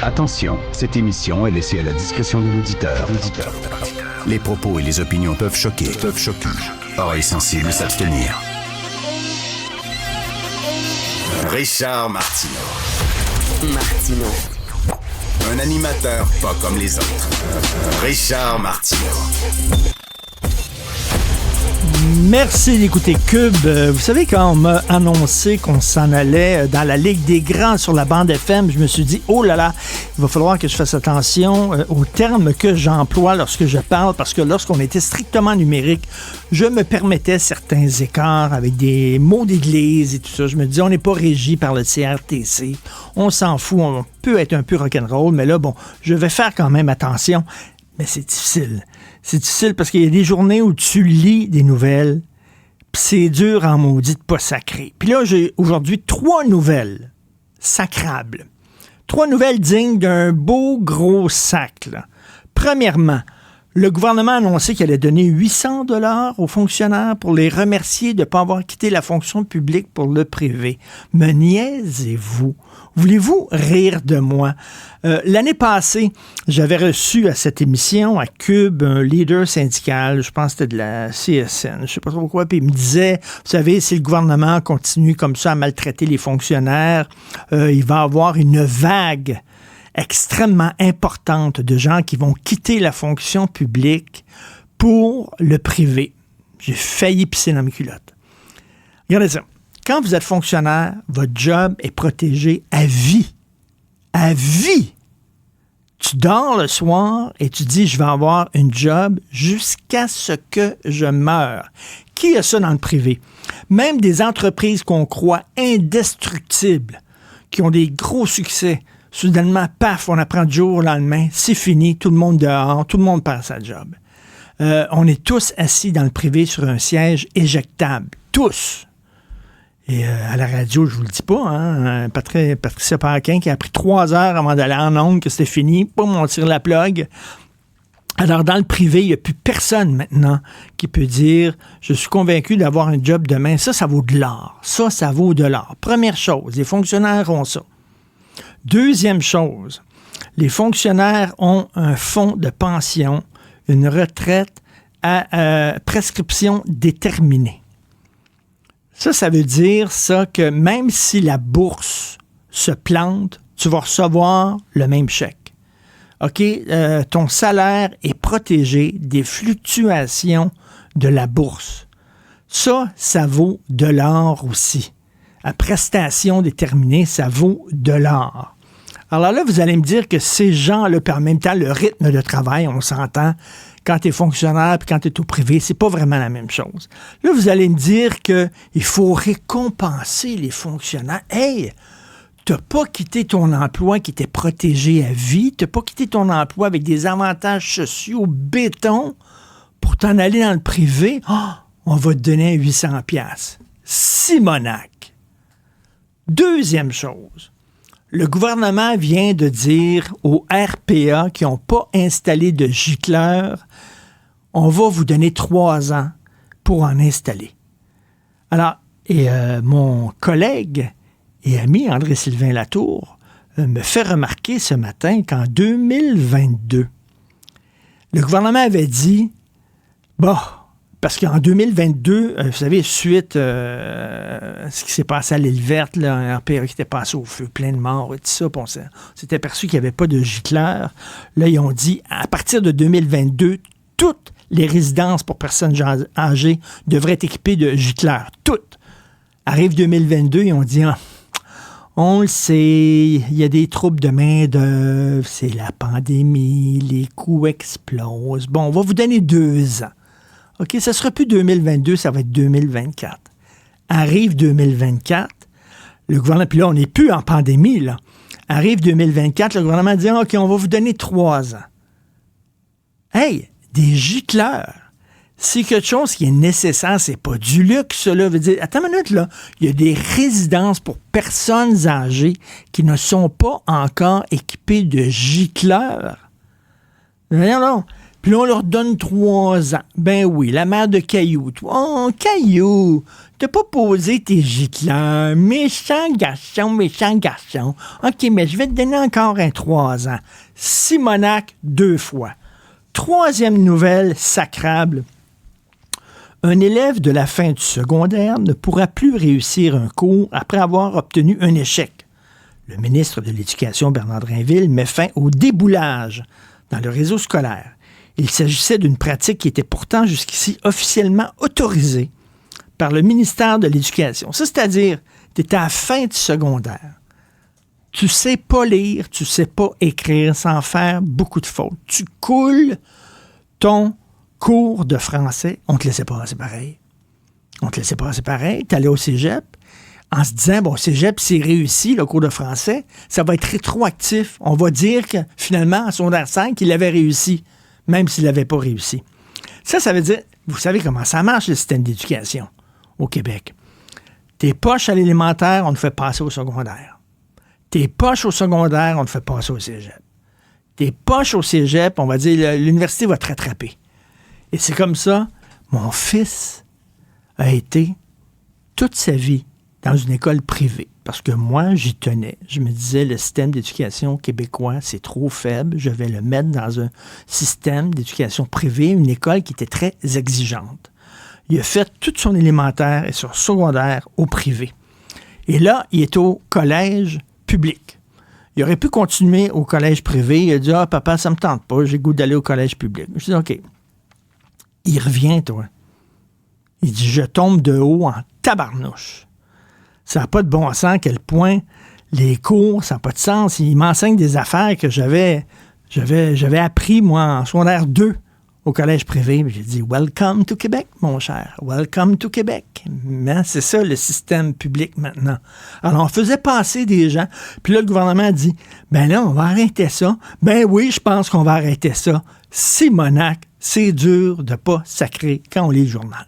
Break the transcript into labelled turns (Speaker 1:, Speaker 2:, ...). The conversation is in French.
Speaker 1: Attention, cette émission est laissée à la discrétion de l'auditeur. Les propos et les opinions peuvent choquer. Oreilles sensibles s'abstenir. Richard Martineau. Un animateur pas comme les autres. Richard Martineau.
Speaker 2: Merci d'écouter Cube. Vous savez, quand on m'a annoncé qu'on s'en allait dans la Ligue des Grands sur la bande FM, je me suis dit, oh là là, il va falloir que je fasse attention aux termes que j'emploie lorsque je parle, parce que lorsqu'on était strictement numérique, je me permettais certains écarts avec des mots d'église et tout ça. Je me disais, on n'est pas régi par le CRTC. On s'en fout, on peut être un peu rock'n'roll, mais là, bon, je vais faire quand même attention. Mais c'est difficile. C'est difficile parce qu'il y a des journées où tu lis des nouvelles, puis c'est dur en maudit de pas sacrer. Puis là, j'ai aujourd'hui 3 nouvelles sacrables. 3 nouvelles dignes d'un beau gros sac, là. Premièrement, le gouvernement a annoncé qu'il allait donner 800 $ aux fonctionnaires pour les remercier de ne pas avoir quitté la fonction publique pour le privé. Me niaisez-vous? Voulez-vous rire de moi? L'année passée, j'avais reçu à cette émission, à Cube, un leader syndical, je pense que c'était de la CSN, je ne sais pas trop quoi, puis il me disait, vous savez, si le gouvernement continue comme ça à maltraiter les fonctionnaires, il va y avoir une vague extrêmement importante de gens qui vont quitter la fonction publique pour le privé. J'ai failli pisser dans mes culottes. Regardez ça. Quand vous êtes fonctionnaire, votre job est protégé à vie. À vie! Tu dors le soir et tu dis, je vais avoir une job jusqu'à ce que je meure. Qui a ça dans le privé? Même des entreprises qu'on croit indestructibles, qui ont des gros succès, soudainement, paf, on apprend du jour au lendemain, c'est fini, tout le monde dehors, tout le monde perd sa job. On est tous assis dans le privé sur un siège éjectable. Tous! Et à la radio, je vous le dis pas, hein, Patricia Paquin qui a pris 3 heures avant d'aller en ondes, que c'était fini, boum, on tire la plug. Alors, dans le privé, il n'y a plus personne maintenant qui peut dire « Je suis convaincu d'avoir un job demain. » Ça vaut de l'or. Ça vaut de l'or. Première chose, les fonctionnaires ont ça. Deuxième chose, les fonctionnaires ont un fonds de pension, une retraite à prescription déterminée. Ça veut dire ça que même si la bourse se plante, tu vas recevoir le même chèque. OK? Ton salaire est protégé des fluctuations de la bourse. Ça vaut de l'or aussi. À prestation déterminée, ça vaut de l'or. Alors là, vous allez me dire que ces gens-là, puis en même temps, le rythme de travail, on s'entend, quand tu es fonctionnaire puis quand tu es au privé, c'est pas vraiment la même chose. Là, vous allez me dire qu'il faut récompenser les fonctionnaires. Hey, t'as pas quitté ton emploi qui était protégé à vie, t'as pas quitté ton emploi avec des avantages sociaux béton pour t'en aller dans le privé. Oh, on va te donner 800$. Simonac. Deuxième chose. Le gouvernement vient de dire aux RPA qui n'ont pas installé de gicleurs, on va vous donner 3 ans pour en installer. Alors, mon collègue et ami André-Sylvain Latour me fait remarquer ce matin qu'en 2022, le gouvernement avait dit, parce qu'en 2022, vous savez, suite à ce qui s'est passé à l'île verte, là, un RPA qui était passé au feu, plein de morts et tout ça, on s'est aperçu qu'il n'y avait pas de gicleurs. Là, ils ont dit, à partir de 2022, toutes les résidences pour personnes âgées devraient être équipées de gicleurs. Toutes. Arrive 2022, ils ont dit, on le sait, il y a des troubles de main-d'œuvre, c'est la pandémie, les coûts explosent. Bon, on va vous donner 2 ans. OK, ça ne sera plus 2022, ça va être 2024. Arrive 2024, le gouvernement, puis là, on n'est plus en pandémie, là. Arrive 2024, le gouvernement dit, OK, on va vous donner 3 ans. Hey, des gicleurs, c'est quelque chose qui est nécessaire, c'est pas du luxe, là. Veut dire, attends une minute, là, il y a des résidences pour personnes âgées qui ne sont pas encore équipées de gicleurs. Voyons donc. Puis là, on leur donne 3 ans. Ben oui, la mère de Caillou. Oh, Caillou, t'as pas posé tes gicleurs. Méchant garçon, méchant garçon. OK, mais je vais te donner encore un 3 ans. Simonac, 2 fois. 3e nouvelle sacrable. Un élève de la fin du secondaire ne pourra plus réussir un cours après avoir obtenu un échec. Le ministre de l'Éducation, Bernard Drinville, met fin au déboulage dans le réseau scolaire. Il s'agissait d'une pratique qui était pourtant jusqu'ici officiellement autorisée par le ministère de l'Éducation. Ça, c'est-à-dire, tu es à la fin du secondaire. Tu sais pas lire, tu sais pas écrire sans faire beaucoup de fautes. Tu coules ton cours de français. On te laissait passer pareil. On te laissait passer pareil. Tu allais au cégep en se disant, bon, cégep, c'est réussi, le cours de français. Ça va être rétroactif. On va dire que, finalement, en secondaire 5, il avait réussi, même s'il n'avait pas réussi. Ça veut dire, vous savez comment ça marche, le système d'éducation au Québec. Tes poches à l'élémentaire, on te fait passer au secondaire. Tes poches au secondaire, on te fait passer au cégep. Tes poches au cégep, on va dire, l'université va te rattraper. Et c'est comme ça, mon fils a été toute sa vie dans une école privée. Parce que moi, j'y tenais. Je me disais, le système d'éducation québécois, c'est trop faible. Je vais le mettre dans un système d'éducation privée, une école qui était très exigeante. Il a fait tout son élémentaire et son secondaire au privé. Et là, il est au collège public. Il aurait pu continuer au collège privé. Il a dit, « Ah, papa, ça me tente pas. J'ai le goût d'aller au collège public. » Je dis, « OK. » Il revient, toi. Il dit, « Je tombe de haut en tabarnouche. » Ça n'a pas de bon sens à quel point les cours, ça n'a pas de sens. Il m'enseigne des affaires que j'avais appris, moi, en secondaire 2 au collège privé. J'ai dit, welcome to Québec, mon cher. Welcome to Québec. Mais c'est ça, le système public maintenant. Alors, on faisait passer des gens. Puis là, le gouvernement a dit, ben là, on va arrêter ça. Ben oui, je pense qu'on va arrêter ça. Simonac, c'est dur de pas sacrer quand on lit le journal.